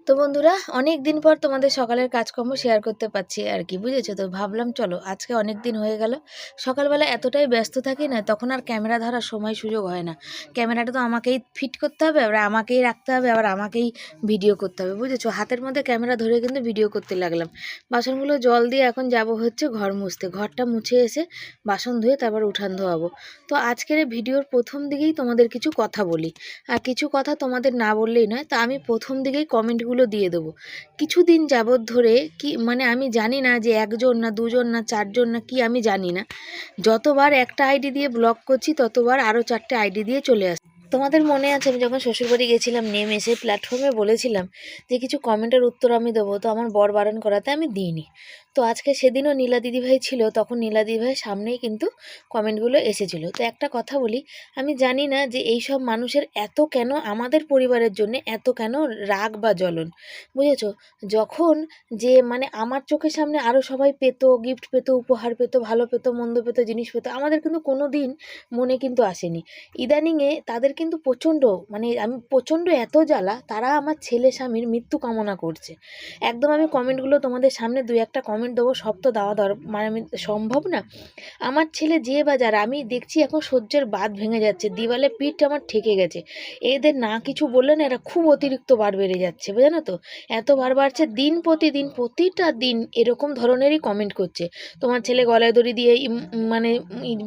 তো বন্ধুরা, অনেক দিন পর তোমাদের সকালের কাজকর্ম শেয়ার করতে পারছি আর কি, বুঝেছো তো। ভাবলাম চলো, আজকে অনেক দিন হয়ে গেল। সকালবেলা এতটাই ব্যস্ত থাকি না, তখন আর ক্যামেরা ধরার সময় সুযোগ হয় না। ক্যামেরাটা তো আমাকেই ফিট করতে হবে, আবার আমাকেই রাখতে হবে, আবার আমাকেই ভিডিও করতে হবে, বুঝেছো। হাতের মধ্যে ক্যামেরা ধরে কিন্তু ভিডিও করতে লাগলাম। বাসনগুলো জল দিয়ে এখন যাব হচ্ছে ঘর মুছতে। ঘরটা মুছে এসে বাসন ধুয়ে তারপর উঠান ধোয়াবো। তো আজকের এই ভিডিওর প্রথম দিকেই তোমাদের কিছু কথা বলি। আর কিছু কথা তোমাদের না বললেই নয়, তা আমি প্রথম দিকেই কমেন্টগুলো দিয়ে দেবো। কিছুদিন যাবৎ ধরে কি মানে আমি জানি না যে একজন না দুজন না চারজন না কি, আমি জানি না। যতবার একটা আইডি দিয়ে ব্লক করছি ততবার আরও 4টে আইডি দিয়ে চলে আসে। তোমাদের মনে আছে আমি যখন শ্বশুরবাড়ি গেছিলাম, নেমে এসে প্ল্যাটফর্মে বলেছিলাম যে কিছু কমেন্টের উত্তর আমি দেবো, তো আমার বর বারণ করাতে আমি দিইনি। তো আজকে সেদিনও নীলা দিদিভাই ছিল, তখন নীলা দিদিভাইয়ের সামনেই কিন্তু কমেন্টগুলো এসেছিলো। তো একটা কথা বলি, আমি জানি না যে এই সব মানুষের এত কেন আমাদের পরিবারের জন্য এত কেন রাগ বা জ্বলন, বুঝেছো। যখন যে মানে আমার চোখের সামনে আরও সবাই পেতো, গিফট পেতো, উপহার পেতো, ভালো পেতো, মন্দ পেতো, জিনিস পেতো, আমাদের কিন্তু কোনো দিন মনে কিন্তু আসেনি। ইদানিংয়ে তাদের কিন্তু প্রচণ্ড মানে আমি প্রচণ্ড এত জ্বালা, তারা আমার ছেলে স্বামীর মৃত্যু কামনা করছে। একদম আমি কমেন্টগুলো তোমাদের সামনে 2-1টা কমেন্ট দেবো, সব তো দেওয়া মানে আমি সম্ভব না। আমার ছেলে যে বা যারা, আমি দেখছি এখন সহ্যের বাঁধ ভেঙে যাচ্ছে, দিওয়ালে পিঠ আমার ঠেকে গেছে। এদের না কিছু বললে না, এরা খুব অতিরিক্ত বার বেড়ে যাচ্ছে, বুঝে না তো। এত বার বাড়ছে, দিন প্রতিদিন প্রতিটা দিন এরকম ধরনেরই কমেন্ট করছে। তোমার ছেলে গলায় দড়ি দিয়ে মানে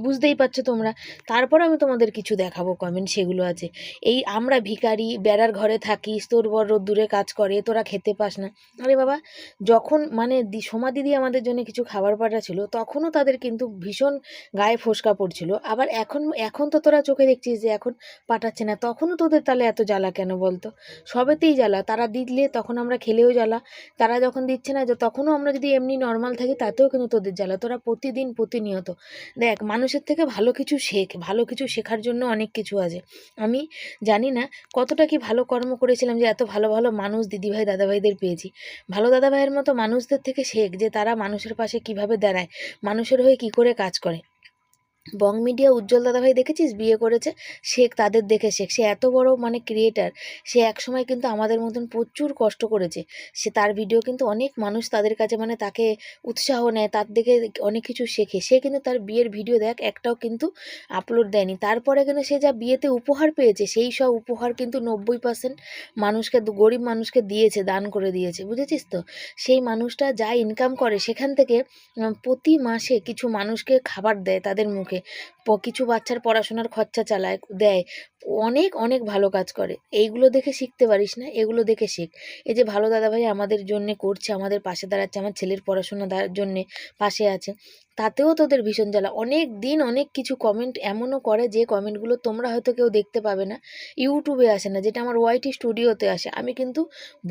বুঝতেই পারছো তোমরা। তারপর আমি তোমাদের কিছু দেখাবো কমেন্ট, সেগুলো আছে। এই আমরা ভিখারি, বেড়ার ঘরে থাকিস, তোর বর রোদ্দুরে কাজ করে, তোরা খেতে পাস না। আরে বাবা, যখন মানে সোমা দিদি আমাদের জন্য কিছু খাবার পাঠাচ্ছিল, তখনও তাদের কিন্তু ভীষণ গায়ে ফোসকা পড়ছিল। আবার এখন এখন তো তোরা চোখে দেখছিস যে এখন পাঠাচ্ছে না, তখনও তোদের তাহলে এত জ্বালা কেন বলতো। সবেতেই জ্বালা, তারা দিলে তখন আমরা খেলেও জ্বালা, তারা যখন দিচ্ছে না তখনও আমরা যদি এমনি নর্মাল থাকি তাতেও কিন্তু তোদের জ্বালা। তোরা প্রতিদিন প্রতিনিয়ত দেখ, মানুষের থেকে ভালো কিছু শেখ, ভালো কিছু শেখার জন্য অনেক কিছু আছে। আমি জানি না কতটা কি ভালো কর্ম করেছিলাম যে এত ভালো ভালো মানুষ দিদিভাই দাদাভাইদের পেয়েছি। ভালো দাদাভাইয়ের মতো মানুষদের থেকে শেখ যে তারা মানুষের পাশে কিভাবে দাঁড়ায়, মানুষের হয়ে কি করে কাজ করে। বং মিডিয়া উজ্জ্বল দাদাভাই দেখেছিস, বিয়ে করেছে, শেখ তাদের দেখে শেখ। সে এত বড় মানে ক্রিয়েটার, সে একসময় কিন্তু আমাদের মতন প্রচুর কষ্ট করেছে। সে তার ভিডিও কিন্তু অনেক মানুষ তাদের কাছে মানে তাকে উৎসাহ নেয়, তার দেখে অনেক কিছু শেখে। সে কিন্তু তার বিয়ের ভিডিও দেখ একটাও কিন্তু আপলোড দেয়নি। তারপরে কিন্তু সে যা বিয়েতে উপহার পেয়েছে, সেই সব উপহার কিন্তু 90% মানুষকে, গরিব মানুষকে দিয়েছে, দান করে দিয়েছে, বুঝেছিস তো। সেই মানুষটা যা ইনকাম করে সেখান থেকে প্রতি মাসে কিছু মানুষকে খাবার দেয় তাদের মুখে, কিছু বাচ্চার পড়াশোনার খরচা চালায়, দেয়। অনেক অনেক ভালো কাজ করে। এইগুলো দেখে শিখতে পারিস না? এগুলো দেখে শেখ। এই যে ভালো দাদাভাই আমাদের জন্য করছে, আমাদের পাশে দাঁড়াচ্ছে, আমার ছেলের পড়াশোনা জন্যে পাশে আছে, তাতেও তোদের ভীষণ জ্বালা। অনেক দিন অনেক কিছু কমেন্ট এমনও করে যে কমেন্টগুলো তোমরা হয়তো কেউ দেখতে পাবে না, ইউটিউবে আসে না, যেটা আমার ওয়াইটি স্টুডিওতে আসে। আমি কিন্তু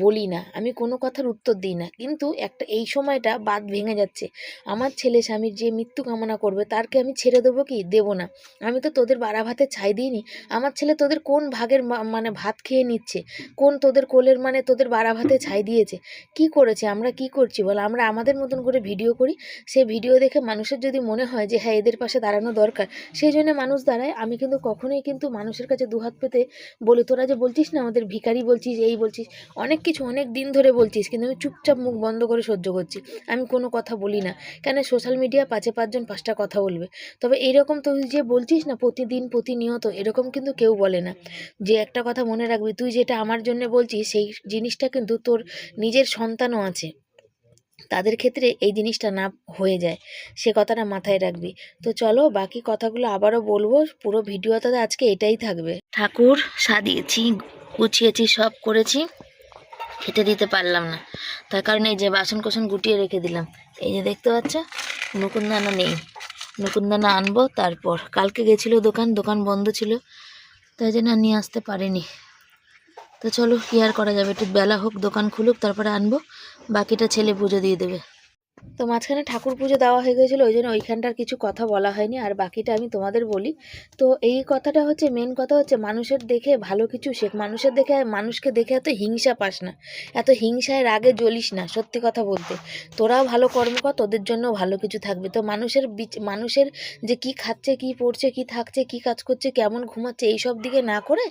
বলি না, আমি কোনো কথার উত্তর দিই না, কিন্তু একটা এই সময়টা বাদ ভেঙে যাচ্ছে। আমার ছেলে স্বামীর যে মৃত্যু কামনা করবে তারকে আমি ছেড়ে দেবো কি? দেবো না। আমি তো তোদের বাড়া ভাতে ছাই দিইনি। আমার ছেলে তোদের কোন ভাগের মানে ভাত খেয়ে নিচ্ছে, কোন তোদের কোলের মানে তোদের বাড়া ভাতে ছাই দিয়েছে? কি করেছে? আমরা কি করছি বল? আমরা আমাদের মতন করে ভিডিও করি, সেই ভিডিও দেখে মানুষের যদি মনে হয় যে হ্যাঁ এদের পাশে দাঁড়ানো দরকার, সেই জন্য মানুষ দাঁড়ায়। আমি কিন্তু কখনোই কিন্তু মানুষের কাছে দুহাত পেতে বলি, তোরা যে বলছিস না আমাদের ভিখারি বলছিস, এই বলছিস, অনেক কিছু অনেক দিন ধরে বলছিস, কিন্তু আমি চুপচাপ মুখ বন্ধ করে সহ্য করছি। আমি কোনো কথা বলি না, কেন সোশ্যাল মিডিয়া 5-5জন 5টা কথা বলবে। তবে এইরকম তুই যে বলছিস না প্রতিদিন প্রতিনিয়ত, এরকম কিন্তু কেউ বলে না। যে একটা কথা মনে রাখবি, তুই যেটা আমার জন্য বলছিস সেই জিনিসটা কিন্তু তোর নিজের সন্তানও আছে, তাদের ক্ষেত্রে এই জিনিসটা না হয়ে যায়, সে কথাটা মাথায় রাখবি। তো চলো বাকি কথাগুলো আবারও বলবো, পুরো ভিডিওতে আজকে এটাই থাকবে। ঠাকুর সাজিয়েছি, গুছিয়েছি, সব করেছি, খেতে দিতে পারলাম না, তার কারণে এই যে বাসন কোসন গুটিয়ে রেখে দিলাম। এই যে দেখতে পাচ্ছ, নকুনদানা নেই, নকুনদানা আনবো। তারপর কালকে গেছিলো দোকান বন্ধ ছিল, তাই জন্য নিয়ে আসতে পারিনি। তো চলো কি আর করা যাবে, একটু বেলা হোক, দোকান খুলুক, তারপরে আনবো, বাকিটা ছেলে পুজো দিয়ে দেবে। তো মাঝখানে ঠাকুর পুজো দেওয়া হয়ে গেছিলো, ওই জন্য ওইখানটার কিছু কথা বলা হয়নি, আর বাকিটা আমি তোমাদের বলি। তো এই কথাটা হচ্ছে, মেন কথা হচ্ছে মানুষের দেখে ভালো কিছু শেখ, মানুষকে দেখে এত হিংসা পাস না, এত হিংসায় রাগে জ্বলিস না। সত্যি কথা বলতে, তোরাও ভালো কর্ম কর, তোদের জন্য ভালো কিছু থাকবে। তো মানুষের যে কি খাচ্ছে, কি পড়ছে, কি থাকছে, কি কাজ করছে, কেমন ঘুমাচ্ছে, এইসব দিকে না করে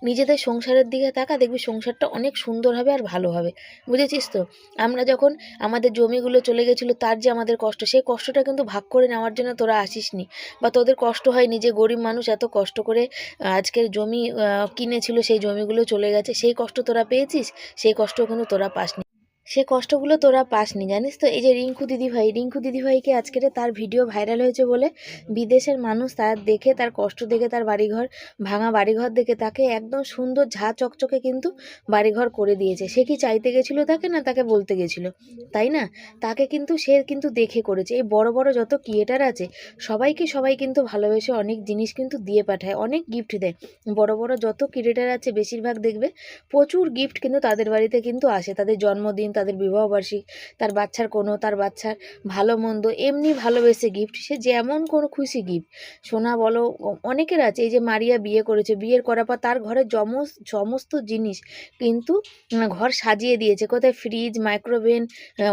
নিজেদের সংসারের দিকে তাকা, দেখবি সংসারটা অনেক সুন্দর হবে আর ভালো হবে। বুঝেছিস তো? আমরা যখন আমাদের জমিগুলো চলে গেছিলো, তার যে আমাদের কষ্ট, সেই কষ্টটা কিন্তু ভাগ করে নেওয়ার জন্য তোরা আসিসনি, বা তোদের কষ্ট হয়নি যে গরিব মানুষ এত কষ্ট করে আজকের জমি কিনেছিল, সেই জমিগুলো চলে গেছে, সেই কষ্ট তোরা পেয়েছিস? সেই কষ্ট কিন্তু তোরা পাসনি, সে কষ্টগুলো তোরা পাসনি, জানিস তো? এই যে রিঙ্কু দিদিভাইকে আজকের তার ভিডিও ভাইরাল হয়েছে বলে বিদেশের মানুষ তার দেখে, তার কষ্ট দেখে, তার বাড়িঘর ভাঙা বাড়িঘর দেখে তাকে একদম সুন্দর ঝা চকচকে কিন্তু বাড়িঘর করে দিয়েছে। সে কি চাইতে গেছিলো তাকে, না তাকে বলতে গেছিলো? তাই না? তাকে কিন্তু সে কিন্তু দেখে করেছে। এই বড় বড় যত ক্রিয়েটার আছে সবাই কিন্তু ভালোবেসে অনেক জিনিস কিন্তু দিয়ে পাঠায়, অনেক গিফট দেয়। বড় বড় যত ক্রিয়েটার আছে বেশিরভাগ দেখবে প্রচুর গিফট কিন্তু তাদের বাড়িতে কিন্তু আসে, তাদের জন্মদিন, তাদের বিবাহবার্ষিক, তার বাচ্চার তার বাচ্চার ভালো মন্দ, এমনি ভালোবেসে গিফট, সে যেমন কোনো খুশি গিফট, সোনা বলো, অনেকের আছে। এই যে মারিয়া বিয়ে করেছে, বিয়ের করার পর তার ঘরে সমস্ত জিনিস কিন্তু ঘর সাজিয়ে দিয়েছে, কোথায় ফ্রিজ, মাইক্রোওভেন,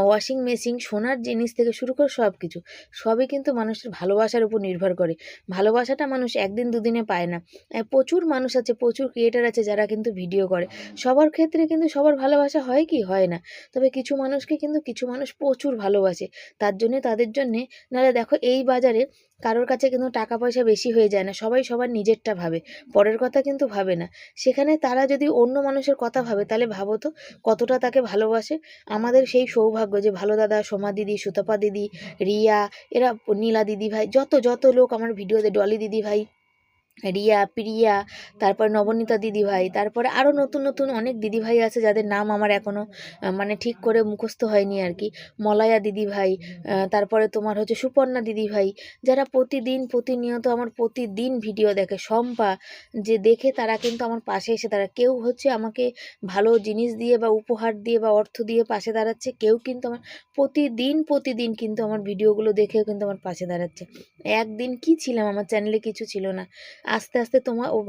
ওয়াশিং মেশিন, সোনার জিনিস থেকে শুরু করে সব কিছু, সবই কিন্তু মানুষের ভালোবাসার উপর নির্ভর করে। ভালোবাসাটা মানুষ একদিন দুদিনে পায় না। প্রচুর মানুষ আছে, প্রচুর ক্রিয়েটার আছে যারা কিন্তু ভিডিও করে, সবার ক্ষেত্রে কিন্তু সবার ভালোবাসা হয় কি? হয় না। তবে কিছু মানুষকে কিন্তু কিছু মানুষ প্রচুর ভালোবাসে, তার জন্যে তাদের জন্যে, নাহলে দেখো এই বাজারে কারোর কাছে কিন্তু টাকা পয়সা বেশি হয়ে যায় না, সবাই সবার নিজেরটা ভাবে, পরের কথা কিন্তু ভাবে না। সেখানে তারা যদি অন্য মানুষের কথা ভাবে, তাহলে ভাবো তো কতটা তাকে ভালোবাসে। আমাদের সেই সৌভাগ্য যে ভালো দাদা, সোমা দিদি, সুতপা দিদি, রিয়া, এরা, নীলা দিদি ভাই, যত লোক আমার ভিডিওতে, ডলি দিদি ভাই, রিয়া, প্রিয়া, তারপর নবনীতা দিদিভাই, তারপরে আরও নতুন অনেক দিদিভাই আছে যাদের নাম আমার এখনও মানে ঠিক করে মুখস্থ হয়নি আর কি। মলয়া দিদিভাই, তারপরে তোমার হচ্ছে সুপর্ণা দিদিভাই, যারা প্রতিনিয়ত আমার প্রতিদিন ভিডিও দেখে, শম্পা, যে দেখে তারা কিন্তু আমার পাশে এসে দাঁড়ায়। কেউ হচ্ছে আমাকে ভালো জিনিস দিয়ে বা উপহার দিয়ে বা অর্থ দিয়ে পাশে দাঁড়াচ্ছে, কেউ কিন্তু আমার প্রতিদিন কিন্তু আমার ভিডিওগুলো দেখেও কিন্তু আমার পাশে দাঁড়াচ্ছে। একদিন কি ছিলাম, আমার চ্যানেলে কিছু ছিল না, আস্তে আস্তে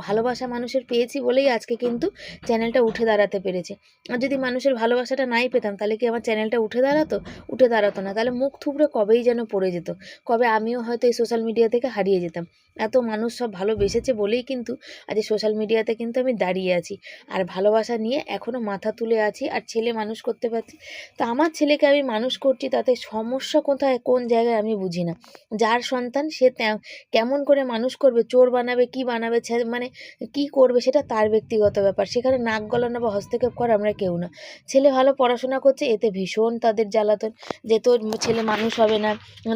ভালোবাসা মানুষের পেয়েছি বলেই আজকে কিন্তু চ্যানেলটা উঠে দাঁড়াতে পেরেছে। আর যদি মানুষের ভালোবাসাটা নাই পেতাম, তাহলে কি আমার চ্যানেলটা উঠে দাঁড়াতো না, তাহলে মুখ থুবড়ে কবেই যেন পড়ে যেত, কবে আমিও হয়তো এই সোশ্যাল মিডিয়া থেকে হারিয়ে যেতাম। এত মানুষ সব ভালোবেসেছে বলেই কিন্তু আজ সোশ্যাল মিডিয়াতে কিন্তু আমি দাঁড়িয়ে আছি, আর ভালোবাসা নিয়ে এখনও মাথা তুলে আছি, আর ছেলে মানুষ করতে পারছি। তো আমার ছেলেকে আমি মানুষ করছি, তাতে সমস্যা কোথায়, কোন জায়গায় আমি বুঝি না। যার সন্তান সে কেমন করে মানুষ করবে, চোর বানাবে, কি বানাবে, মানে কি করবে, সেটা তার ব্যক্তিগত ব্যাপার, সেখানে নাক গলানো বা হস্তক্ষেপ করা আমরা কেউ না। ছেলে ভালো পড়াশোনা করছে, এতে ভীষণ তাদের জ্বালাতন, যে তোর ছেলে মানুষ হবে না,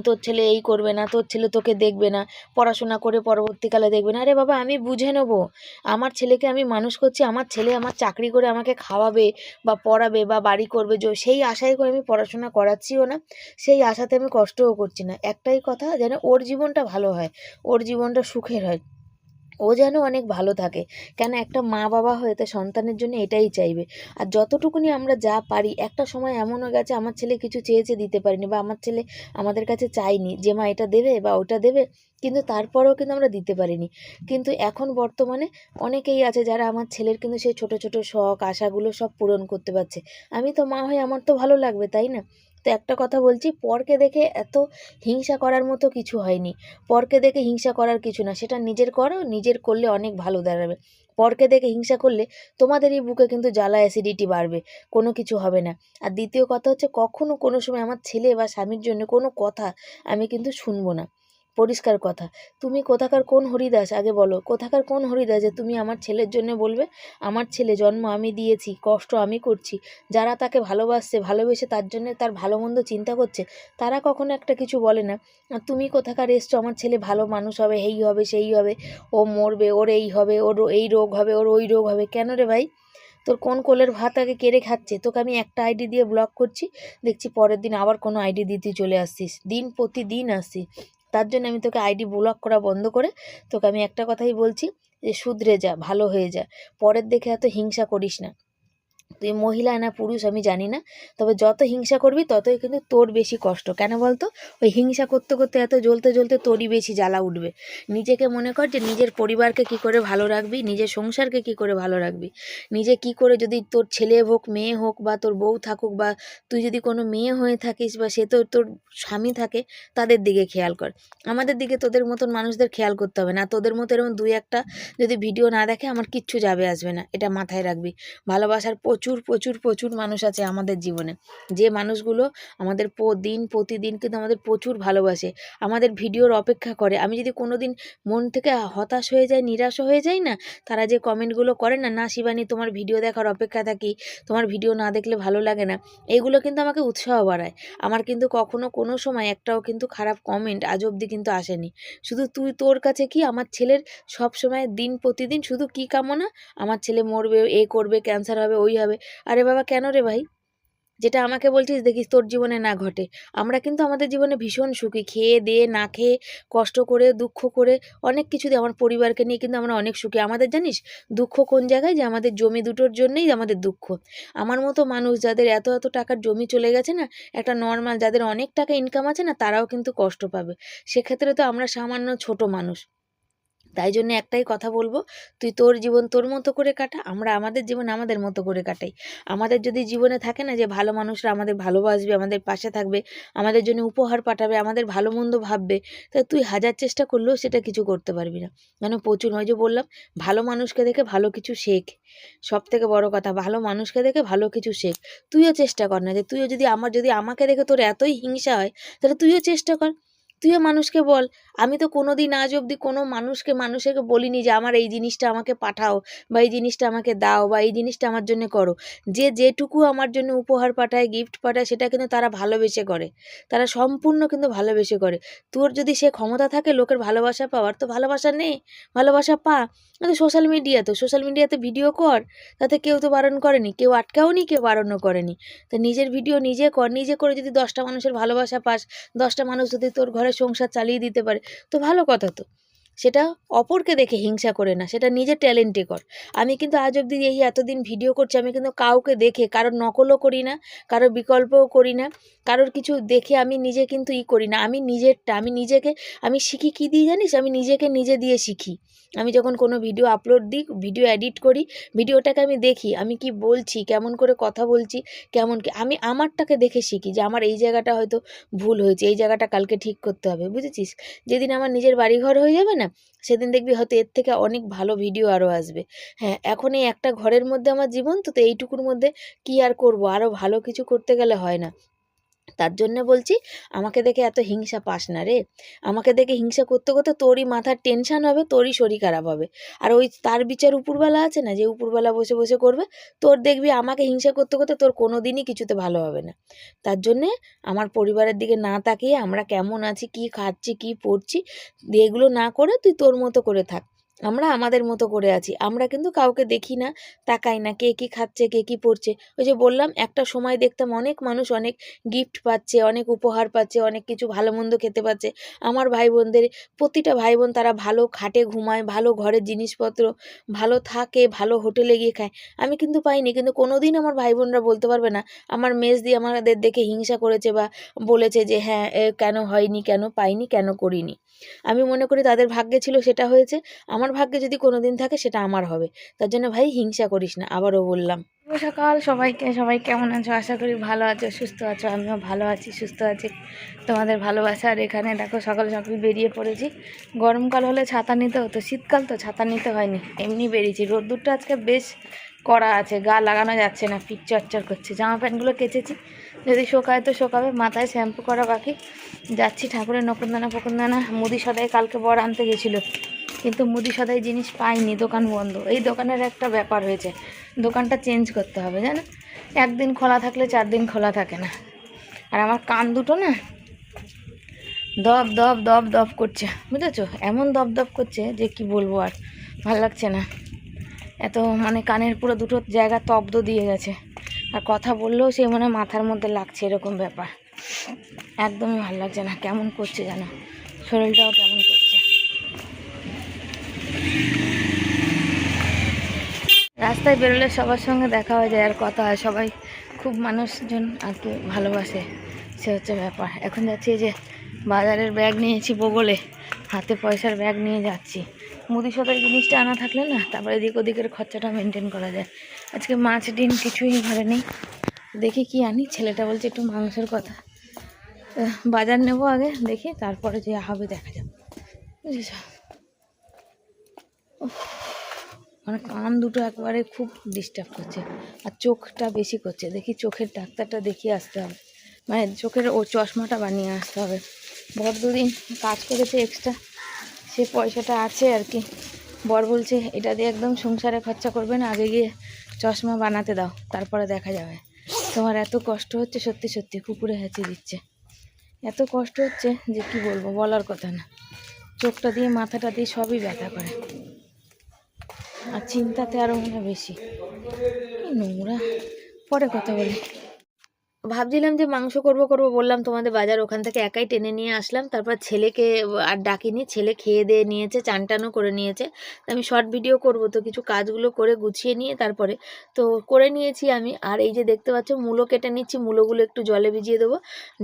তোর ছেলে এই করবে না, তোর ছেলে তোকে দেখবে না, পড়াশোনা করে পরবর্তীকালে দেখবে না। আরে বাবা, আমি বুঝে নেবো, আমার ছেলেকে আমি মানুষ করছি, আমার ছেলে আমার চাকরি করে আমাকে খাওয়াবে বা পড়াবে বা বাড়ি করবে, সেই আশায় করে আমি পড়াশোনা করাচ্ছিও না, সেই আশাতে আমি কষ্টও করছি না। একটাই কথা, যেন ওর জীবনটা ভালো হয়, ওর জীবনটা সুখের হয়, ও যেন অনেক ভালো থাকে। কেন, একটা মা বাবা হয়ে তার সন্তানের জন্য এটাই চাইবে। আর যতটুকুনি আমরা যা পারি, একটা সময় এমনও গেছে আমার ছেলে কিছু চেয়েছে দিতে পারিনি, বা আমার ছেলে আমাদের কাছে চাইনি যে মা এটা দেবে বা ওটা দেবে, কিন্তু তারপরেও কিন্তু আমরা দিতে পারিনি। কিন্তু এখন বর্তমানে অনেকেই আছে যারা আমার ছেলের কিন্তু সেই ছোট শখ আশাগুলো সব পূরণ করতে পারছে। আমি তো মা হয়ে আমার তো ভালো লাগবে, তাই না? তো একটা কথা বলছি, পরকে দেখে এত হিংসা করার মতো কিছু হয়নি। পরকে দেখে হিংসা করার কিছু না, সেটা নিজের করো, নিজের করলে অনেক ভালো দাঁড়াবে। পরকে দেখে হিংসা করলে তোমাদেরই বুকে কিন্তু জ্বালা অ্যাসিডিটি বাড়বে, কোনো কিছু হবে না। আর দ্বিতীয় কথা হচ্ছে, কখনো কোনো সময় আমার ছেলে বা স্বামীর জন্য কোনো কথা আমি কিন্তু শুনবো না। পরিষ্কার কথা, তুমি কোথাকার কোন হরিদাস, আগে বলো কোথাকার কোন হরিদাস যে তুমি আমার ছেলের জন্য বলবে? আমার ছেলে জন্ম আমি দিয়েছি, কষ্ট আমি করছি, যারা তাকে ভালোবেসে তার জন্য তার ভালো মন্দ চিন্তা করছে, তারা কখনো একটা কিছু বলে না। আর তুমি কোথাকার এসছো আমার ছেলে ভালো মানুষ হবে, এই হবে সেই হবে, ও মরবে, ওর এই হবে, ওর এই রোগ হবে, ওর ওই রোগ হবে। কেন রে ভাই? তোর কোন কোলের ভাত আগে কেড়ে খাচ্ছে? তোকে আমি একটা আইডি দিয়ে ব্লক করছি, দেখছি পরের দিন আবার কোনো আইডি দিতে চলে আসছিস, প্রতিদিন আসছিস। তার জন্য আমি তোকে আইডি ব্লক করা বন্ধ করে তোকে আমি একটা কথাই বলছি, যে শুধরে যা, ভালো হয়ে যা, পরের দেখে এত হিংসা করিস না। তুই মহিলা না পুরুষ আমি জানি না, তবে যত হিংসা করবি ততই কিন্তু তোর বেশি কষ্ট। কেন বলতো? ওই হিংসা করতে করতে এত জ্বলতে জ্বলতে তোরই বেশি জ্বালা উঠবে। নিজেকে মনে কর যে নিজের পরিবারকে কি করে ভালো রাখবি, নিজের সংসারকে কি করে ভালো রাখবি, নিজে কি করে, যদি তোর ছেলে হোক মেয়ে হোক বা তোর বউ থাকুক বা তুই যদি কোনো মেয়ে হয়ে থাকিস বা সে তো তোর স্বামী থাকে, তাদের দিকে খেয়াল কর। আমাদের দিকে তোদের মতন মানুষদের খেয়াল করতে হবে না। তোদের মতো এরকম দুই একটা যদি ভিডিও না দেখে আমার কিচ্ছু যাবে আসবে না, এটা মাথায় রাখবি। ভালোবাসার প্রচুর প্রচুর প্রচুর মানুষ আছে আমাদের জীবনে, যে মানুষগুলো আমাদের প্রতিদিন কিন্তু আমাদের প্রচুর ভালোবাসে, আমাদের ভিডিওর অপেক্ষা করে। আমি যদি কোনো দিন মন থেকে হতাশ হয়ে যাই, নিরাশ হয়ে যাই না, তারা যে কমেন্টগুলো করে না, না শিবানী তোমার ভিডিও দেখার অপেক্ষা থাকি, তোমার ভিডিও না দেখলে ভালো লাগে না, এইগুলো কিন্তু আমাকে উৎসাহ বাড়ায়। আমার কিন্তু কখনো কোনো সময় একটাও কিন্তু খারাপ কমেন্ট আজ অবধি কিন্তু আসেনি। শুধু তোর কাছে কি আমার ছেলের সব সময় দিন প্রতিদিন শুধু কি কামনা, আমার ছেলে মরবে, এ করবে, ক্যান্সার হবে, ওই হবে। আরে বাবা কেন রে ভাই? যেটা আমাকে বলছিস দেখিস তোর জীবনে না ঘটে। আমরা কিন্তু আমাদের জীবনে ভীষণ সুখী, খেয়ে দিয়ে না খেয়ে কষ্ট করে দুঃখ করে অনেক কিছু দিয়ে আমার পরিবারকে নিয়ে কিন্তু আমরা অনেক সুখী। আমাদের জানিস দুঃখ কোন জায়গায়? যে আমাদের জমি দুটোর জন্যই আমাদের দুঃখ। আমার মতো মানুষ যাদের এত এত টাকার জমি চলে গেছে না, একটা নর্মাল যাদের অনেক টাকা ইনকাম আছে না, তারাও কিন্তু কষ্ট পাবে। সেক্ষেত্রে তো আমরা সামান্য ছোট মানুষ। তাই জন্য একটাই কথা বলবো, তুই তোর জীবন তোর মতো করে কাটা, আমরা আমাদের জীবন আমাদের মতো করে কাটাই। আমাদের যদি জীবনে থাকে না যে ভালো মানুষরা আমাদের ভালোবাসবে, আমাদের পাশে থাকবে, আমাদের জন্য উপহার পাঠাবে, আমাদের ভালো মন্দ ভাববে, তা তুই হাজার চেষ্টা করলেও সেটা কিছু করতে পারবি না। মানে প্রচুর, ওই যে বললাম, ভালো মানুষকে দেখে ভালো কিছু শেখ। সব থেকে বড় কথা, ভালো মানুষকে দেখে ভালো কিছু শেখ। তুইও চেষ্টা কর না যে তুইও যদি আমাকে দেখে তোর এতই হিংসা হয়, তাহলে তুইও চেষ্টা কর, তুইও মানুষকে বল। আমি তো কোনোদিন আজ অবধি কোনো মানুষকে বলিনি যে আমার এই জিনিসটা আমাকে পাঠাও বা এই জিনিসটা আমাকে দাও বা এই জিনিসটা আমার জন্য করো। যে যেটুকু আমার জন্য উপহার পাঠায়, গিফট পাঠায়, সেটা কিন্তু তারা ভালোবেসে করে, তারা সম্পূর্ণ কিন্তু ভালোবেসে করে। তোর যদি সে ক্ষমতা থাকে লোকের ভালোবাসা পাওয়ার, তো ভালোবাসা নে, ভালোবাসা পা। তো সোশ্যাল মিডিয়াতে ভিডিও কর, তাতে কেউ তো বারণ করেনি, কেউ আটকাওনি, কেউ বারণও করেনি। তা নিজের ভিডিও নিজে কর, নিজে করে যদি 10টা মানুষের ভালোবাসা পাস, 10টা মানুষ যদি তোর ঘরে সংসার চালিয়ে দিতে পারে, তো ভালো কথা তো। সেটা অপরকে দেখে হিংসা করে না, সেটা নিজের ট্যালেন্টে কর। আমি কিন্তু আজ অবধি এই এতদিন ভিডিও করছি, আমি কিন্তু কাউকে দেখে কারোর নকলও করি না, কারোর বিকল্পও করি না, কারোর কিছু দেখে আমি নিজে কিন্তু করি না। আমি নিজেরটা, আমি শিখি কী দিয়ে জানিস? আমি নিজেকে নিজে দিয়ে শিখি। আমি যখন কোনো ভিডিও আপলোড দিই, ভিডিও এডিট করি, ভিডিওটাকে আমি দেখি আমি কি বলছি, কেমন করে কথা বলছি, কেমন কি, আমি আমারটাকে দেখে শিখি যে আমার এই জায়গাটা হয়তো ভুল হয়েছে, এই জায়গাটা কালকে ঠিক করতে হবে, বুঝেছিস? যেদিন আমার নিজের বাড়িঘর হয়ে যাবে না, সেদিন দেখবি হয়তো এর থেকে অনেক ভালো ভিডিও আরও আসবে। হ্যাঁ, এখন এই একটা ঘরের মধ্যে আমার জীবন, তো এইটুকুর মধ্যে কি আর করব, আরও ভালো কিছু করতে গেলে হয় না। তার জন্য বলছি, আমাকে দেখে এত হিংসা পাস না রে। আমাকে দেখে হিংসা করতে করতে তোরই মাথার টেনশান হবে, তোরই শরীর খারাপ হবে। আর ওই তার বিচার উপরওয়ালা আছে না, যে উপরওয়ালা বসে বসে করবে, তোর দেখবি আমাকে হিংসা করতে করতে তোর কোনো দিনই কিছুতে ভালো হবে না। তার জন্যে আমার পরিবারের দিকে না তাকিয়ে আমরা কেমন আছি, কি খাচ্ছি, কি পড়ছি, এগুলো না করে তুই তোর মতো করে থাক। আমরা আমাদের মতো করে আছি, আমরা কিন্তু কাউকে দেখি না, তাকাই না কে কী খাচ্ছে, কে কী পড়ছে। ওই যে বললাম, একটা সময় দেখতাম অনেক মানুষ অনেক গিফট পাচ্ছে, অনেক উপহার পাচ্ছে, অনেক কিছু ভালো মন্দ খেতে পাচ্ছে। আমার ভাই বোনদের, প্রতিটা ভাই বোন তারা ভালো খাটে ঘুমায়, ভালো ঘরের জিনিসপত্র, ভালো থাকে, ভালো হোটেলে গিয়ে খায়। আমি কিন্তু পাইনি, কিন্তু কোনো দিন আমার ভাই বোনরা বলতে পারবে না আমার মেজদি আমাদের দেখে হিংসা করেছে বা বলেছে যে হ্যাঁ কেন হয়নি, কেন পাইনি, কেন করিনি। আমি মনে করি তাদের ভাগ্যে ছিল সেটা হয়েছে, আমার ভাগ্যে যদি কোনো দিন থাকে সেটা আমার হবে। তার জন্য ভাই হিংসা করিস না, আবারও বললাম। শুভ সকাল সবাইকে, সবাই কেমন আছো? আশা করি ভালো আছো, সুস্থ আছো। আমিও ভালো আছি, সুস্থ আছি, তোমাদের ভালোবাসা। আর এখানে দেখো সকাল সকাল বেরিয়ে পড়েছি। গরমকাল হলে ছাতা নিতে হতো, শীতকাল তো ছাতা নিতে হয়নি, এমনি বেরিয়েছি। রোদ্দুরটা আজকে বেশ কড়া আছে, গা লাগানো যাচ্ছে না, পিঠ চচ্চর করছে। জামা প্যান্টগুলো কেচেছি, যদি শোকায় তো শোকাবে, মাথায় শ্যাম্পু করা বাকি। যাচ্ছি ঠাকুরের নকুনদানা মুদি সদাই, কালকে বর আনতে গেছিলো, কিন্তু মুদি সদাই জিনিস পাইনি, দোকান বন্ধ। এই দোকানের একটা ব্যাপার হয়েছে, দোকানটা চেঞ্জ করতে হবে, জানো, একদিন খোলা থাকলে 4 দিন খোলা থাকে না। আর আমার কান দুটো না দপ দপ দপ দপ করছে, বুঝেছো? এমন দপ দপ করছে যে কি বলবো, আর ভালো লাগছে না এত, মানে কানের পুরো দুটো জায়গা তব্দ দিয়ে গেছে। আর কথা বললেও সেই মনে মাথার মধ্যে লাগছে, এরকম ব্যাপার। একদমই ভালো লাগছে না, কেমন করছে জানো, শরীরটাও কেমন করছে। রাস্তায় বেরোলে সবার সঙ্গে দেখা হয়ে যায় আর কথা হয়, সবাই খুব মানুষজন আর কি ভালোবাসে, সে হচ্ছে ব্যাপার। এখন যাচ্ছি এই যে বাজারের ব্যাগ নিয়েছি বগলে, হাতে পয়সার ব্যাগ নিয়ে যাচ্ছি। মুদি সদাই জিনিসটা আনা থাকলে না তারপরে এদিক ওদিকের খরচাটা মেনটেন করা যায়। আজকে মাছ ডিম কিছুই ঘরে নেই, দেখি কি আনি। ছেলেটা বলছে একটু মাংসের কথা, বাজার নেবো আগে, দেখি তারপরে যে হবে দেখা যাবে, বুঝেছ। মানে কান দুটো একবারে খুব ডিস্টার্ব করছে আর চোখটা বেশি করছে, দেখি চোখের ডাক্তারটা দেখিয়ে আসতে হবে, মানে চোখের ও চশমাটা বানিয়ে আসতে হবে। বর দুদিন কাজ করেছে এক্সট্রা, সে পয়সাটা আছে আর কি। বর বলছে এটা দিয়ে একদম সংসারে খরচা করবে না, আগে গিয়ে চশমা বানাতে দাও, তারপরে দেখা যাবে। তোমার এত কষ্ট হচ্ছে, সত্যি সত্যি কুকুরে হেঁচে দিচ্ছে, এত কষ্ট হচ্ছে যে কি বলবো, বলার কথা না। চোখটা দিয়ে মাথাটা দিয়ে সবই ব্যথা করে, আর চিন্তাতে আরও মনে বেশি। কি নোংরা, পরে কথা বলি। ভাবছিলাম যে মাংস করব বললাম তোমাদের, বাজার ওখান থেকে একাই টেনে নিয়ে আসলাম। তারপর ছেলেকে আর ডাকিনি, ছেলে খেয়ে দিয়ে নিয়েছে, চান টানও করে নিয়েছে। আমি শর্ট ভিডিও করব, তো কিছু কাজগুলো করে গুছিয়ে নিয়ে তারপরে তো করে নিয়েছি আমি। আর এই যে দেখতে পাচ্ছ মূলো কেটে নিচ্ছি, মূলোগুলো একটু জলে ভিজিয়ে দেবো,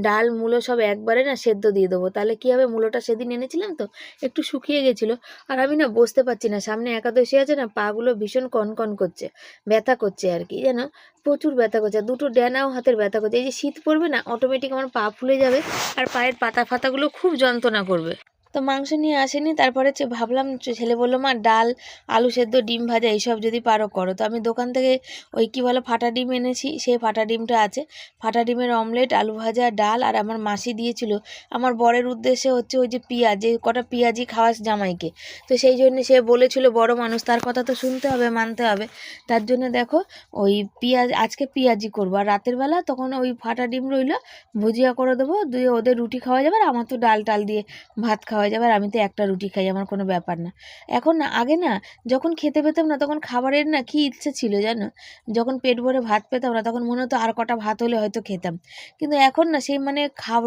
ডাল মূলো সব একবারে না সেদ্ধ দিয়ে দেবো, তাহলে কী হবে, মূলোটা সেদিন এনেছিলাম তো একটু শুকিয়ে গেছিলো। আর আমি না বসতে পারছি না, সামনে একাদশী আছে না, পাগুলো ভীষণ কনকন করছে, ব্যথা করছে আর কি, যেন প্রচুর ব্যথা করছে, দুটো ড্যানাও হাতের ব্যথা করছে। এই যে শীত পড়বে না, অটোমেটিক আমার পা ফুলে যাবে আর পায়ের পাতা ফাতাগুলো খুব যন্ত্রণা করবে। তো মাংস নিয়ে আসেনি, তারপরে ভাবলাম, ছেলে বললো মা ডাল আলু সেদ্ধ ডিম ভাজা এইসব যদি পারো করো। তো আমি দোকান থেকে ওই কী বলো ফাটা ডিম এনেছি, সেই ফাটা ডিমটা আছে, ফাটা ডিমের অমলেট, আলু ভাজা, ডাল। আর আমার মাসি দিয়েছিল আমার বরের উদ্দেশ্যে হচ্ছে ওই যে পেঁয়াজ, যে কটা পেঁয়াজি খাওয়াস জামাইকে, তো সেই জন্য সে বলেছিল, বড় মানুষ তার কথা তো শুনতে হবে, মানতে হবে। তার জন্য দেখো ওই পেঁয়াজ, আজকে পেঁয়াজি করবো, আর রাতের বেলা তখন ওই ফাটা ডিম রইলো, ভুজিয়া করে দেবো, দিয়ে ওদের রুটি খাওয়া যাবে, আর আমার তো ডাল টাল দিয়ে ভাত খাওয়া যাবে, আর আমি তো একটা রুটি খাই, আমার কোনো ব্যাপার না। এখন না, আগে না যখন খেতে পেতাম না তখন খাবারের না কি ইচ্ছে ছিল জানো, যখন পেট ভরে ভাত পেতাম না তখন মনে হতো আর কটা ভাত হলে হয়তো খেতাম। কিন্তু এখন না সেই মানে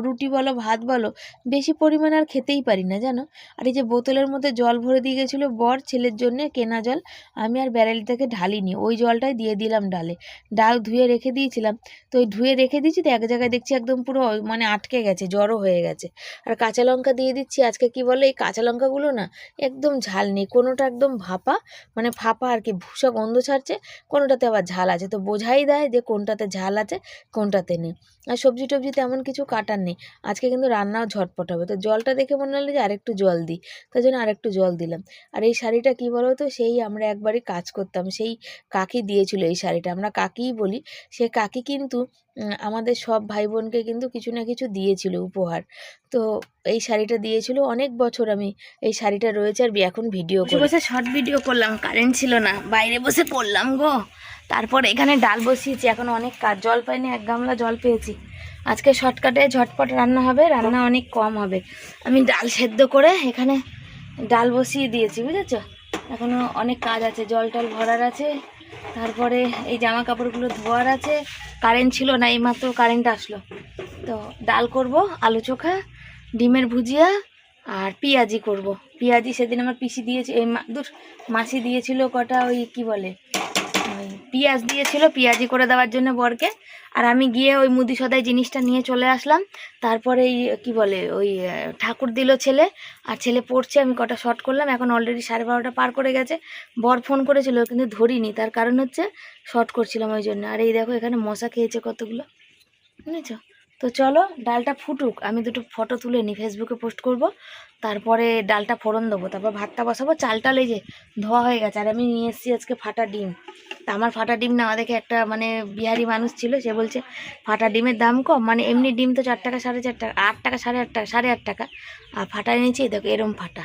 রুটি বলো ভাত বলো বেশি পরিমাণে আর খেতেই পারি না জানো। আর এই যে বোতলের মধ্যে জল ভরে দিয়ে গেছিলো বর ছেলের জন্য, কেনা জল, আমি আর ব্যারেল থেকে ঢালিনি, ওই জলটাই দিয়ে দিলাম ডালে। ডাল ধুয়ে রেখে দিয়েছিলাম, তো ওই ধুয়ে রেখে দিয়েছি, তো এক জায়গায় দেখছি একদম পুরো মানে আটকে গেছে, জড়ো হয়ে গেছে। আর কাঁচা লঙ্কা দিয়ে দিচ্ছি, আজকে কি বলে এই কাঁচা লঙ্কাগুলো না একদম ঝাল নেই, কোনোটা একদম ভাপা, মানে ফাঁপা আর কি, ভুষা গন্ধ ছাড়ছে, কোনোটাতে আবার ঝাল আছে, তো বোঝাই দেয় যে কোনটাতে ঝাল আছে কোনটাতে নেই। আর সবজি টবজি তেমন কিছু কাটার নেই, আজকে কিন্তু রান্নাও ঝটপট হবে। তো জলটা দেখে মনে হলো যে আরেকটু জল দিই, তার জন্য আরেকটু জল দিলাম। আর এই শাড়িটা কি বলো তো, সেই আমরা একবারই কাজ করতাম, সেই কাকি দিয়েছিল এই শাড়িটা, আমরা কাকিই বলি। সে কাকি কিন্তু আমাদের সব ভাই বোনকে কিন্তু কিছু না কিছু দিয়েছিল উপহার। তো এই শাড়িটা দিয়েছিল, অনেক বছর আমি এই শাড়িটা রয়েছে। আর এখন ভিডিও করে বসে শর্ট ভিডিও করলাম, কারেন্ট ছিল না, বাইরে বসে করলাম গো। তারপর এখানে ডাল বসিয়েছি, এখন অনেক কাজ, জল পাইনি, এক গামলা জল পেয়েছি। আজকে শর্টকাটে ঝটপট রান্না হবে, রান্না অনেক কম হবে। আমি ডাল সেদ্ধ করে এখানে ডাল বসিয়ে দিয়েছি, বুঝেছো। এখনও অনেক কাজ আছে, জল টল ভরার আছে, তারপরে এই জামা কাপড়গুলো ধোয়ার আছে। কারেন্ট ছিল না, এইমাত্র কারেন্ট আসলো। তো ডাল করব, আলু চোখা, ডিমের ভুজিয়া, আর পেঁয়াজি করব। পেঁয়াজি সেদিন আমার পিসি দিয়েছে, এই মাসি দিয়েছিল কটা, ওই কি বলে ওই পেঁয়াজ দিয়েছিল পেঁয়াজি করে দেওয়ার জন্য বরকে। আর আমি গিয়ে ওই মুদি সদাই জিনিসটা নিয়ে চলে আসলাম। তারপরে এই কি বলে ওই ঠাকুর দিল ছেলে, আর ছেলে পড়ছে, আমি কটা শর্ট করলাম। এখন অলরেডি 12:30 পার করে গেছে। বর ফোন করেছিল কিন্তু ধরিনি, তার কারণ হচ্ছে শর্ট করছিলাম ওই জন্য। আর এই দেখো এখানে মশা খেয়েছে কতগুলো, বুঝেছ। তো চলো ডালটা ফুটুক, আমি দুটো ফটো তুলে নিই, ফেসবুকে পোস্ট করব। তারপরে ডালটা ফোড়ন দেবো, তারপর ভাতটা বসাবো। চালটা এই যে ধোয়া হয়ে গেছে। আর আমি নিয়ে এসেছি আজকে ফাটা ডিম। তা আমার ফাটা ডিম না দেখে একটা মানে বিহারি মানুষ ছিল, সে বলছে ফাটা ডিমের দাম কম, মানে এমনি ডিম তো 4 টাকা 4.5 টাকা, 8 টাকা 8.5 টাকা 8.5 টাকা, আর ফাটা এনেছি দেখো এরম ফাটা,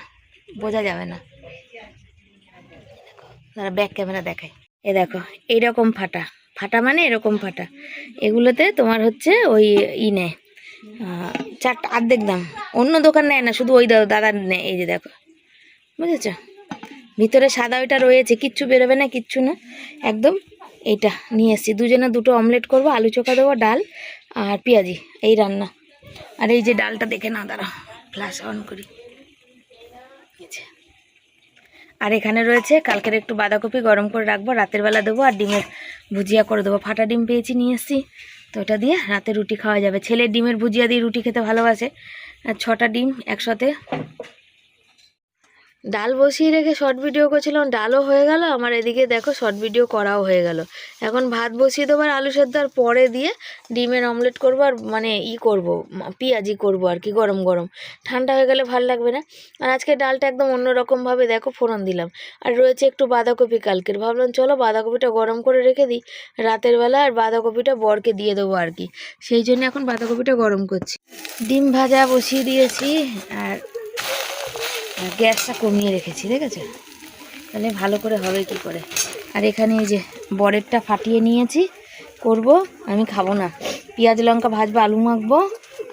বোঝা যাবে না। তারা ব্যাক ক্যামেরা দেখায়, এ দেখো এইরকম ফাটা, ফাটা মানে এরকম ফাটা। এগুলোতে তোমার হচ্ছে ওই নেয় 4 অর্ধেক দাম, অন্য দোকান নেয় না, শুধু ওই দাদার নেয়। এই যে দেখো, বুঝেছ, ভিতরে সাদা ওইটা রয়েছে, কিচ্ছু বেরোবে না, কিচ্ছু না, একদম। এইটা নিয়ে এসেছি, দুজনে দুটো অমলেট করব, আলু চোখা দেবো, ডাল আর পেঁয়াজি, এই রান্না। আর এই যে ডালটা দেখে না, দাঁড়াও ফ্ল্যাশ অন করি। আর এখানে রয়েছে কালকের একটু বাঁধাকপি গরম করে রাখবো, রাতের বেলা দেবো। আর ডিমের ভুজিয়া করে দেবো, ফাটা ডিম পেয়েছি নিয়ে এসেছি, তো ওটা দিয়ে রাতে রুটি খাওয়া যাবে। ছেলে ডিমের ভুজিয়া দিয়ে রুটি খেতে ভালোবাসে। আর 6টা ডিম একসাথে। ডাল বসিয়ে রেখে শর্ট ভিডিও করছিলাম, ডালও হয়ে গেল আমার, এদিকে দেখো শর্ট ভিডিও করাও হয়ে গেল। এখন ভাত বসিয়ে দেবো, আর আলু সেদ্ধ আর পরে দিয়ে ডিমের অমলেট করবো, আর মানে করবো পেঁয়াজি করবো আর কি, গরম গরম। ঠান্ডা হয়ে গেলে ভালো লাগবে না। আর আজকে ডালটা একদম অন্যরকমভাবে দেখো ফোড়ন দিলাম। আর রয়েছে একটু বাঁধাকপি কালকের, ভাবলাম চলো বাঁধাকপিটা গরম করে রেখে দিই রাতের বেলা, আর বাঁধাকপিটা বরকে দিয়ে দেবো আর কি, সেই জন্য এখন বাঁধাকপিটা গরম করছি। ডিম ভাজা বসিয়ে দিয়েছি, আর গ্যাসটা কমিয়ে রেখেছি, দেখেছো? তাহলে ভালো করে হবে কি করে। আর এখানে এই যে বরেরটা ফাটিয়ে নিয়েছি, করব। আমি খাবো না, পেঁয়াজ লঙ্কা ভাজবো, আলু মাখবো,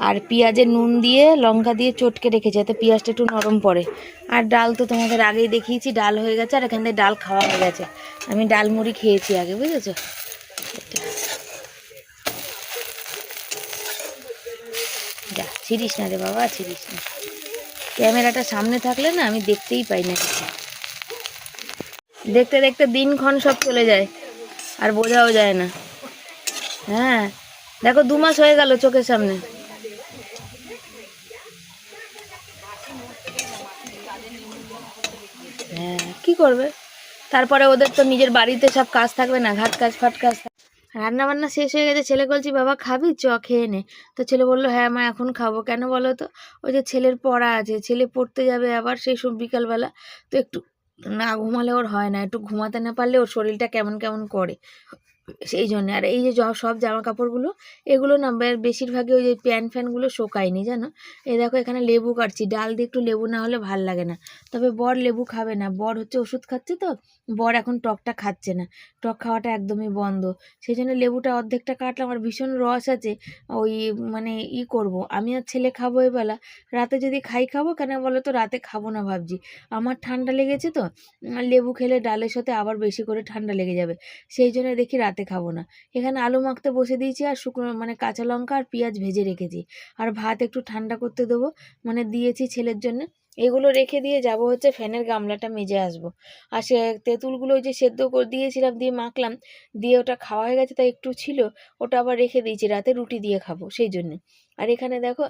আর পেঁয়াজের নুন দিয়ে লঙ্কা দিয়ে চটকে রেখেছি যাতে পেঁয়াজটা একটু নরম পড়ে। আর ডাল তো তোমাদের আগেই দেখিয়েছি, ডাল হয়ে গেছে, আর এখান থেকে ডাল খাওয়া হয়ে গেছে। আমি ডাল মুড়ি খেয়েছি আগে, বুঝেছো? যা ছিড়িস না রে বাবা, ছিড়িস না। ক্যামেরাটা সামনে থাকলে না আমি দেখতেই পাই না কিছু, দেখতে দেখতে দিনক্ষণ সব চলে যায় আর বোঝাও যায় না। হ্যাঁ দেখো 2 মাস হয়ে গেল চোখের সামনে। হ্যাঁ কি করবে, তারপরে ওদের তো নিজের বাড়িতে সব কাজ থাকবে না, ঘাট কাজ ফাট কাজ। রান্না বান্না শেষ হয়ে গেছে, ছেলে বলছি বাবা খাবি, চ খেয়ে নে। তো ছেলে বললো হ্যাঁ মা এখন খাবো। কেন বলো তো? ওই যে ছেলের পড়া আছে, ছেলে পড়তে যাবে আবার সেই সব বিকালবেলা, তো একটু না ঘুমালে ওর হয় না, একটু ঘুমাতে না পারলে ওর শরীরটা কেমন কেমন করে, সেই জন্যে। আর এই যে সব জামা কাপড়গুলো, এগুলো না বেশিরভাগই ওই যে প্যান্ট ফ্যানগুলো শোকায়নি জানো। এই দেখো এখানে লেবু কাটছি, ডাল দিয়ে একটু লেবু না হলে ভাল লাগে না। তবে বর লেবু খাবে না, বর হচ্ছে ওষুধ খাচ্ছে, তো বর এখন টকটা খাচ্ছে না, টক খাওয়াটা একদমই বন্ধ। সেই জন্য লেবুটা অর্ধেকটা কাটলাম, আর ভীষণ রস আছে। ওই মানে করব আমি আর ছেলে খাবো এবেলা, রাতে যদি খাবো। কেন বলো তো? রাতে খাবো না ভাবছি, আমার ঠান্ডা লেগেছে তো, লেবু খেলে ডালের সাথে আবার বেশি করে ঠান্ডা লেগে যাবে, সেই জন্য দেখি রাতে খাবো না। এখানে আলু মাখতে বসে দিয়েছি, আর শুকনো মানে কাঁচা লঙ্কা আর পেঁয়াজ ভেজে রেখেছি। আর ভাত একটু ঠান্ডা করতে দেবো, মানে দিয়েছি ছেলের জন্য। এগুলো রেখে দিয়ে যাব হচ্ছে ফ্যানের গামলাটা মেজে আসবো। আর সে তেঁতুলগুলো ওই যে সেদ্ধ করে দিয়েছিলাম, দিয়ে মাখলাম, দিয়ে ওটা খাওয়া হয়ে গেছে, তাই একটু ছিল, ওটা আবার রেখে দিয়েছি, রাতে রুটি দিয়ে খাবো সেই জন্যে। আর এখানে দেখো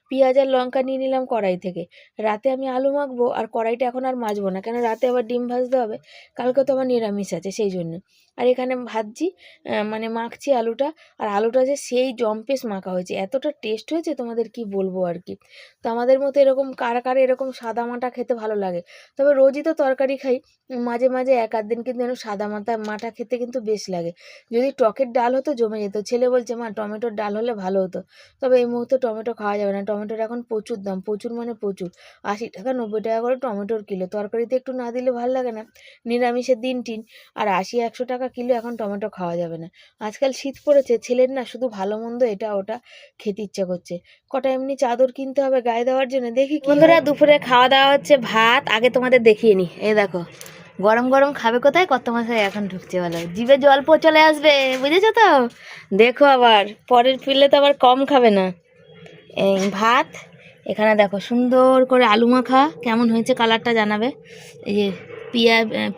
পেঁয়াজ আর লঙ্কা নিয়ে নিলাম কড়াই থেকে। রাতে আমি আলু মাখবো, আর কড়াইটা এখন আর মাজবো না, কেন রাতে আবার ডিম ভাজতে হবে, কালকে তো আমার নিরামিষ আছে সেই জন্য। আর এখানে ভাজছি, মানে মাখছি আলুটা। আর আলুটা যে সেই জম্পেস মাখা হয়েছে, এতটা টেস্ট হয়েছে তোমাদের কি বলবো আর কি। তো আমাদের মতো এরকম কারা কারা এরকম সাদা মাটা খেতে ভালো লাগে। তবে রোজই তো তরকারি খাই, মাঝে মাঝে এক আধ দিন কিন্তু যেন সাদা মাটা খেতে কিন্তু বেশ লাগে। যদি টকের ডাল হতো জমে যেত। ছেলে বলছে মা টমেটোর ডাল হলে ভালো হতো, তবে এই মুহূর্তে টমেটো খাওয়া যাবে না, টমেটোর এখন প্রচুর দাম, প্রচুর মানে প্রচুর। 80 টাকা 90 টাকা করে টমেটোর কিলো, তরকারিতে একটু না দিলে ভালো লাগে না, নিরামিষের দিন টিন। আর 80-100 টাকা কিলো এখন টমেটো খাওয়া যাবে না। আজকাল শীত পড়েছে, ছেলের না শুধু ভালো মন্দ এটা ওটা খেতে ইচ্ছা করছে। কটা এমনি চাদর কিনতে হবে গায়ে দেওয়ার জন্য, দেখি। বন্ধুরা দুপুরে খাওয়া দাওয়া হচ্ছে ভাত, আগে তোমাদের দেখিয়ে নি। এই দেখো গরম গরম খাবে কোথায়, কত মাসে এখন ঢুকছে বলো, জিভে জল চলে আসবে, বুঝেছো তো? দেখো আবার পরের ফিরলে তো আবার কম খাবে না। এই ভাত, এখানে দেখো সুন্দর করে আলু মাখা, কেমন হয়েছে কালারটা জানাবে। এই যে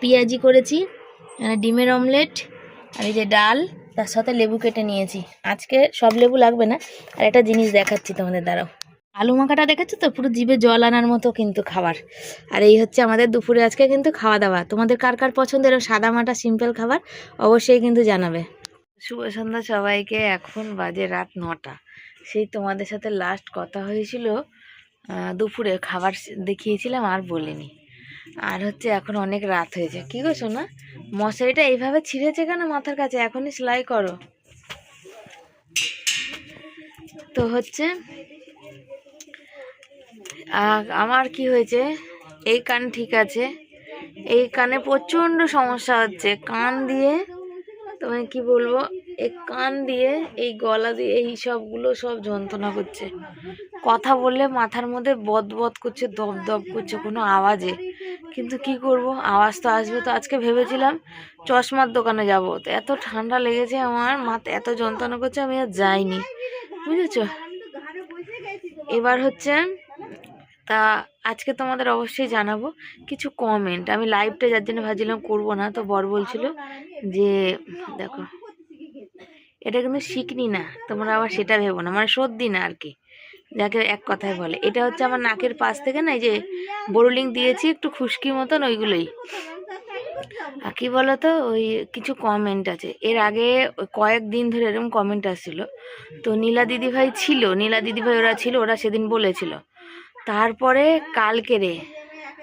পেঁয়াজি করেছি, ডিমের অমলেট, আর এই যে ডাল, তার সাথে লেবু কেটে নিয়েছি। আজকে সব লেবু লাগবে না। আর একটা জিনিস দেখাচ্ছি তোমাদের, দাঁড়াও। আলু মাখাটা দেখেছো তো, পুরো জিভে জল আনার মতো কিন্তু খাবার। আর এই হচ্ছে আমাদের দুপুরে আজকে কিন্তু খাওয়া দাওয়া। তোমাদের কার কার পছন্দের সাদা মাটা সিম্পল খাবার অবশ্যই কিন্তু জানাবে। শুভ সন্ধ্যা সবাইকে, এখন বাজে রাত 9টা। সেই তোমাদের সাথে লাস্ট কথা হয়েছিল দুপুরে খাবার দেখিয়েছিলাম আর বলিনি। আর হচ্ছে এখন অনেক রাত হয়েছে। কি গো সোনা, মশারিটা এইভাবে ছিঁড়েছে কেন মাথার কাছে, এখনই সেলাই করো। তো হচ্ছে আমার কি হয়েছে, এই কান ঠিক আছে, এই কানে প্রচণ্ড সমস্যা হচ্ছে, কান দিয়ে তোমায় কি বলবো, এই কান দিয়ে এই গলা দিয়ে এই সবগুলো সব যন্ত্রণা করছে। কথা বললে মাথার মধ্যে বদ করছে, দপ দপ করছে কোনো আওয়াজে। কিন্তু কি করব, আওয়াজ তো আসবে। তো আজকে ভেবেছিলাম চশমার দোকানে যাব, তো এত ঠান্ডা লেগেছে আমার, মাথা এত যন্ত্রণা করছে, আমি আর যাইনি, বুঝেছ। এবার হচ্ছে তা আজকে তোমাদের অবশ্যই জানাবো কিছু কমেন্ট। আমি লাইভটা যার জন্য ভাবছিলাম করবো না, তো বর বলছিল যে দেখো এটা কিন্তু শিখনি না, তোমরা আবার সেটা ভেবো না, মানে সর্দি না আর কি, যাকে এক কথায় বলে। এটা হচ্ছে আমার নাকের পাশ থেকে না, এই যে বোরোলিং দিয়েছি একটু খুশকি মতন, ওইগুলোই। আর কি বলতো, ওই কিছু কমেন্ট আছে, এর আগে কয়েকদিন ধরে এরকম কমেন্ট আসছিল। তো নীলা দিদিভাই ছিল, নীলা দিদিভাই ওরা ছিল, ওরা সেদিন বলেছিল। তারপরে কালকে রে,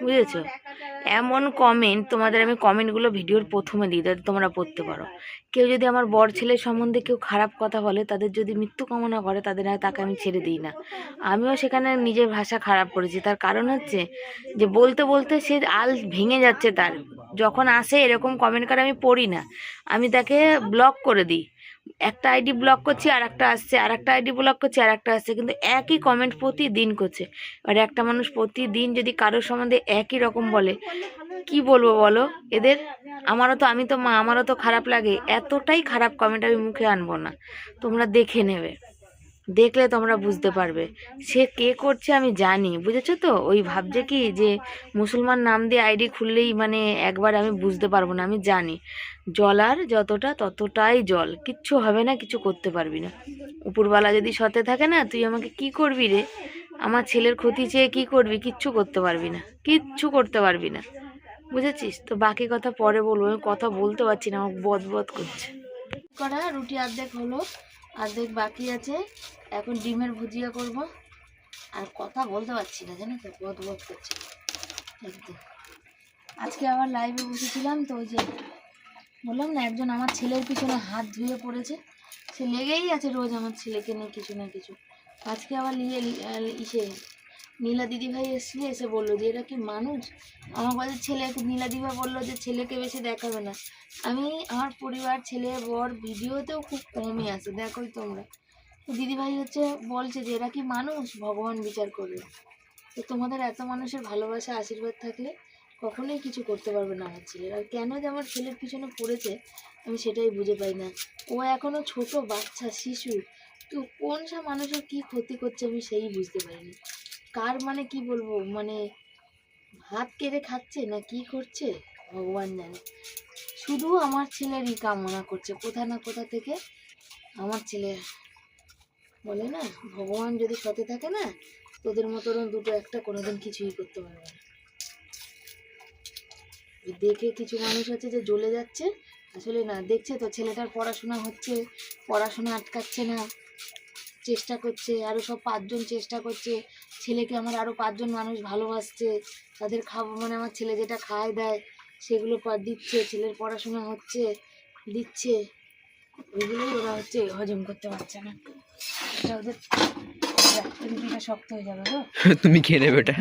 বুঝেছো, এমন কমেন্ট, তোমাদের আমি কমেন্টগুলো ভিডিওর প্রথমে দিই যাতে তোমরা পড়তে পারো। কেউ যদি আমার বর ছেলের সম্বন্ধে কেউ খারাপ কথা বলে, তাদের যদি মৃত্যু কামনা করে, তাকে আমি ছেড়ে দিই না। আমিও সেখানে নিজের ভাষা খারাপ করেছি, তার কারণ হচ্ছে যে বলতে বলতে সে আল ভেঙে যাচ্ছে তার। যখন আসে এরকম কমেন্ট করে আমি পড়ি না, আমি তাকে ব্লক করে দিই। একটা আইডি ব্লক করছি, আর একটা আসছে, আর একটা আইডি ব্লক করছি, আর একটা আসছে, কিন্তু একই কমেন্ট প্রতিদিন করছে। আর একটা মানুষ প্রতিদিন যদি কারোর সম্বন্ধে একই রকম বলে, কি বলবো বলো এদের? আমারও তো, আমি তো মা, আমারও তো খারাপ লাগে। এতটাই খারাপ কমেন্ট আমি মুখে আনবো না, তোমরা দেখে নেবে, দেখলে তোমরা বুঝতে পারবে সে কে করছে। আমি জানি, বুঝেছো তো? ওই ভাবছে কি যে মুসলমান নাম দিয়ে আইডি খুললেই মানে একবার আমি বুঝতে পারবো না। আমি জানি জলার যতটা ততটাই জল, কিচ্ছু হবে না, কিছু করতে পারবি না। উপরওয়ালা যদি সতে থাকে না, তুই আমাকে কি করবি রে? আমার ছেলের ক্ষতি চেয়ে কি করবি? কিচ্ছু করতে পারবি না, কিচ্ছু করতে পারবি না, বুঝেছিস তো? বাকি কথা পরে বলবো, আমি কথা বলতে পারছি না, আমার বদবদ করছে। করা রুটি অর্ধেক হলো, অর্ধেক বাকি আছে। এখন ডিমের ভুজিয়া করব, আর কথা বলতে পারছি না, জানো তো, বদবদ করছে একদম। আজকে আবার লাইভে বসেছিলাম, তো ওই যে বললাম না, একজন আমার ছেলের পিছনে হাত ধুয়ে পড়েছে, সে লেগেই আছে রোজ আমার ছেলেকে নিয়ে কিছু না কিছু। আজকে আবার ইসে নীলা দিদিভাই এসেছিল, এসে বললো যে এটা কি মানুষ? আমার কাছে ছেলে, নীলা দিদিভাই বললো যে ছেলেকে বেশি দেখাবে না। আমি আমার পরিবার, ছেলে বর ভিডিওতেও খুব কমই আছে, দেখোই তোমরা। তো দিদিভাই হচ্ছে বলছে যে এরা কি মানুষ, ভগবান বিচার করবে। তো তোমাদের এত মানুষের ভালোবাসা আশীর্বাদ থাকলে কখনোই কিছু করতে পারবে না আমার ছেলের। আর কেন যে আমার ছেলের পিছনে পড়েছে আমি সেটাই বুঝে পাই না। ও এখনো ছোট বাচ্চা, শিশু, তো কোন সা মানুষের কি ক্ষতি করছে আমি সেই বুঝতে পারিনি। কার মানে কি বলবো, মানে ভাত কেড়ে খাচ্ছে না কি করছে ভগবান জানে। শুধু আমার ছেলেরই কামনা করছে কোথা না কোথা থেকে। আমার ছেলে বলে না, ভগবান যদি সাথে থাকে না, তোদের মতন দুটো একটা কোনোদিন কিছুই করতে পারবে না। দেখে কিছু মানুষ আছে যে জ্বলে যাচ্ছে, আসলে না, দেখছে তো ছেলেটার পড়াশোনা হচ্ছে, পড়াশোনা আটকাচ্ছে না, চেষ্টা করছে, আরও সব 5 জন চেষ্টা করছে, ছেলেকে আমার আরও 5 জন মানুষ ভালোবাসছে, তাদের খাবো, মানে আমার ছেলে যেটা খায় দেয় সেগুলো দিচ্ছে, ছেলের পড়াশোনা হচ্ছে, দিচ্ছে, ওইগুলোই ওরা হচ্ছে হজম করতে পারছে না। এটা ওদের রুটিটা শক্ত হয়ে যাবে গো। তুমি খেয়ে নেবে ওটা।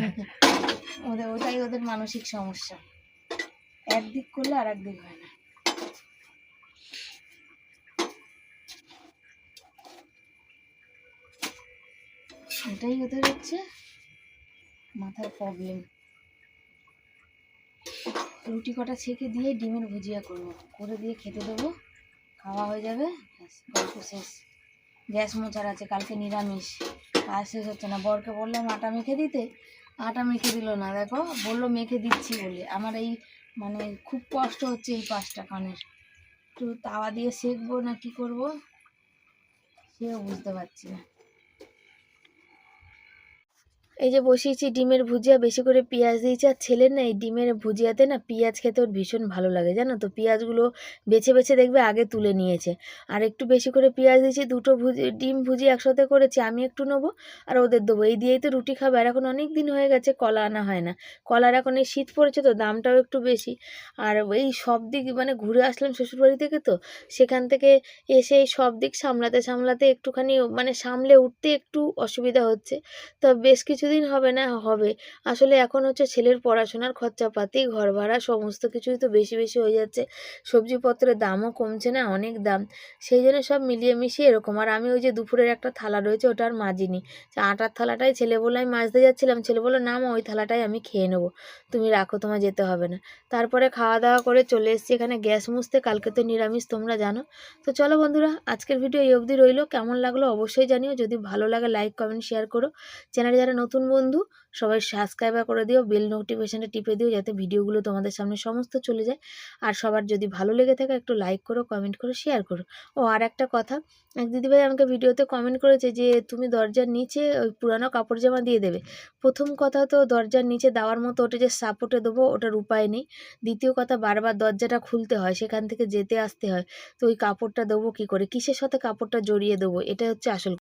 ওটাই ওদের মানসিক সমস্যা, একদিক করলে আর একদিক হয় না। এটাই ওদের হচ্ছে মাথার প্রবলেম। রুটি কটা ছেঁকে দিয়ে ডিমের ভুজিয়া করবো, করে দিয়ে খেতে দেবো, খাওয়া হয়ে যাবে, গল্প শেষ। গ্যাস মোছার আছে, কালকে নিরামিষ, কাজ শেষ হচ্ছে না। বরকে বললাম আটা মেখে দিতে, আটা মেখে দিল না, দেখো বললো মেখে দিচ্ছি বলে। আমার এই মানে খুব কষ্ট হচ্ছে এই পাঁচটা কানের, একটু তাওয়া দিয়ে সেঁকবো না কি করবো সেও বুঝতে পারছি না। এই যে বসিয়েছি ডিমের ভুজিয়া, বেশি করে পেঁয়াজ দিয়েছি। আর ছেলের না এই ডিমের ভুজিয়াতে না পেঁয়াজ খেতে ওর ভীষণ ভালো লাগে, জানো তো। পেঁয়াজগুলো বেছে বেছে দেখবে আগে তুলে নিয়েছে, আর একটু বেশি করে পেঁয়াজ দিয়েছি। দুটো ডিম ভুজি একসাথে করেছি, আমি একটু নেবো আর ওদের দেবো, এই দিয়েই তো রুটি খাবে। আর এখন অনেক দিন হয়ে গেছে কলা আনা হয় না, কলার এখন এই শীত পড়েছে তো দামটাও একটু বেশি। আর এই সব দিক মানে ঘুরে আসলাম শ্বশুরবাড়ি থেকে, তো সেখান থেকে এসে এই সব দিক সামলাতে সামলাতে একটুখানি মানে সামলে উঠতে একটু অসুবিধা হচ্ছে। তো বেশ কিছুদিন হবে না হবে, আসলে এখন হচ্ছে ছেলের পড়াশোনার খরচাপাতি, ঘর ভাড়া, সমস্ত কিছুই তো বেশি বেশি হয়ে যাচ্ছে। সবজিপত্রের দামও কমছে না, অনেক দাম, সেই জন্য সব মিলিয়ে মিশিয়ে এরকম। আর আমি ওই যে দুপুরের একটা থালা রয়েছে ওটা আর মাজিনি, আটার থালাটাই ছেলে বলে আমি মাজতে যাচ্ছিলাম, ছেলে বললো না মা ওই থালাটাই আমি খেয়ে নেবো, তুমি রাখো, তোমার যেতে হবে না। তারপরে খাওয়া দাওয়া করে চলে এসেছি এখানে গ্যাস মুছতে, কালকে তো নিরামিষ তোমরা জানো। তো চলো বন্ধুরা, আজকের ভিডিও এই অবধি রইলো, কেমন লাগলো অবশ্যই জানিও, যদি ভালো লাগে লাইক কমেন্ট শেয়ার করো, চ্যানেলে যারা নতুন নতুন বন্ধু সবাই সাবস্ক্রাইবার করে দিও, বেল নোটিফিকেশানটা টিপে দিও যাতে ভিডিওগুলো তোমাদের সামনে সমস্ত চলে যায়। আর সবার যদি ভালো লেগে থাকে একটু লাইক করো, কমেন্ট করো, শেয়ার করো। ও আর একটা কথা, এক দিদিভাই আমাকে ভিডিওতে কমেন্ট করেছে যে তুমি দরজার নিচে ওই পুরানো কাপড় জামা দিয়ে দেবে। প্রথম কথা তো দরজার নিচে দেওয়ার মতো ওটা যে সাপোর্টে দেবো ওটার উপায় নেই। দ্বিতীয় কথা, বারবার দরজাটা খুলতে হয়, সেখান থেকে যেতে আসতে হয়। তো ওই কাপড়টা দেবো কী করে, কিসের সাথে কাপড়টা জড়িয়ে দেবো, এটা হচ্ছে আসল